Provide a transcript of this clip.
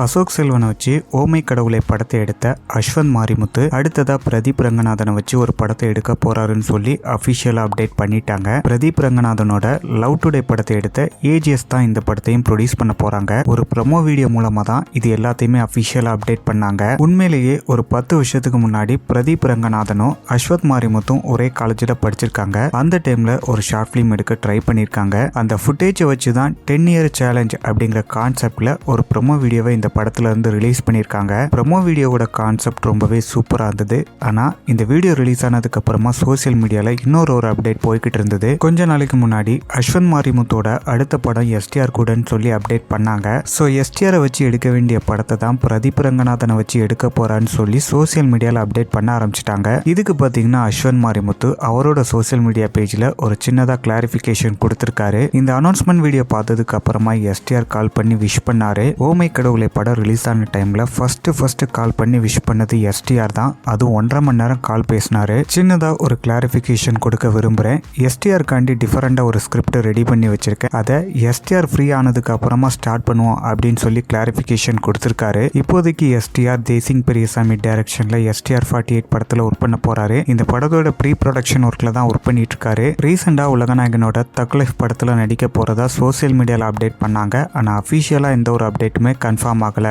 அசோக் செல்வனை வச்சு ஓமை கடவுளை படத்தை எடுத்த அஸ்வந்த் மாரிமுத்து அடுத்ததா பிரதீப் ரங்கநாதனை வச்சு ஒரு படத்தை எடுக்க போறாருன்னு சொல்லி அபிஷியலா அப்டேட் பண்ணிட்டாங்க. பிரதீப் ரங்கநாதனோட லவ் டுடே படத்தை எடுத்த ஏஜிஎஸ் தான் இந்த படத்தையும் ப்ரொடியூஸ் பண்ண போறாங்க. ஒரு ப்ரொமோ வீடியோ மூலமா தான் இது எல்லாத்தையுமே அபிஷியலா அப்டேட் பண்ணாங்க. உண்மையிலேயே ஒரு 10 வருஷத்துக்கு முன்னாடி பிரதீப் ரங்கநாதனும் அஸ்வந்த் மாரிமுத்தும் ஒரே காலேஜில் படிச்சிருக்காங்க. அந்த டைம்ல ஒரு ஷார்ட் பிலிம் எடுக்க ட்ரை பண்ணிருக்காங்க. அந்த ஃபுட்டேஜை வச்சு தான் 10 இயர் சேலஞ்ச் அப்படிங்கிற கான்செப்ட்ல ஒரு ப்ரொமோ வீடியோவை இந்த படத்துல இருந்து ரிலீஸ் பண்ணிருக்காங்க. ப்ரொமோ வீடியோவோட கான்செப்ட் ரொம்பவே சூப்பரா இருந்தது. ஆனா இந்த வீடியோ ரிலீஸ் ஆனதுக்கு அப்புறமா சோசியல் மீடியால இன்னொரு அப்டேட் போய்கிட்டு இருந்தது. கொஞ்ச நாளைக்கு முன்னாடி அஸ்வந்த் மாரிமுத்தோட அடுத்த படம் எஸ்டிஆர் கூடன்னு சொல்லி அப்டேட் பண்ணாங்க. ஸோ எஸ்டிஆரை வச்சு எடுக்க வேண்டிய படத்தை தான் பிரதீப் ரங்கநாதனை வச்சு எடுக்க போறான்னு சொல்லி சோசியல் மீடியால அப்டேட் பண்ண ஆரம்பிச்சிட்டாங்க. இதுக்கு பாத்தீங்கன்னா அஸ்வந்த் மாரிமுத்து அவரோட சோசியல் மீடியா பேஜ்ல ஒரு சின்னதா கிளாரிபிகேஷன் கொடுத்திருக்காரு. இந்த அனௌன்ஸ்மெண்ட் வீடியோ பார்த்ததுக்கு அப்புறமா எஸ்டிஆர் கால் பண்ணி விஷ் பண்ணாரு. ஓமை கடவுளை படம் ரிலீஸ் ஆன டைம்ல ஃபர்ஸ்ட் கால் பண்ணி விஷ் பண்ணது எஸ்டிஆர் தான். அதுவும் 1.5 மணி நேரம் கால் பேசினாரு. சின்னதா ஒரு கிளாரிபிகேஷன் கொடுக்க விரும்புறேன். எஸ்டிஆர் காண்டி டிஃபரெண்டா ஒரு ஸ்கிரிப்ட் ரெடி பண்ணி வச்சிருக்கேன். அதை எஸ்டிஆர் ஃப்ரீ ஆனதுக்கு அப்புறமா ஸ்டார்ட் பண்ணுவோம் அப்படின்னு சொல்லி கிளாரிபிகேஷன் கொடுத்திருக்காரு. இப்போதைக்கு எஸ்டிஆர் தேசிங் பெரியசாமி டைரக்ஷன்ல எஸ்டிஆர் 48 படத்துல ஒர்க் பண்ண போறாரு. இந்த படத்தோட ப்ரீ ப்ரொடக்ஷன் ஒர்க்ல தான் ஒர்க் பண்ணிட்டு இருக்காரு. ரீசெண்டா உலகநாயகனோட தக் லைஃப் படத்துல நடிக்க போறதா சோசியல் மீடியால அப்டேட் பண்ணாங்க. ஆனா அபிஷியலா எந்த ஒரு அப்டேட்டுமே கன்ஃபார்ம் ஆகல.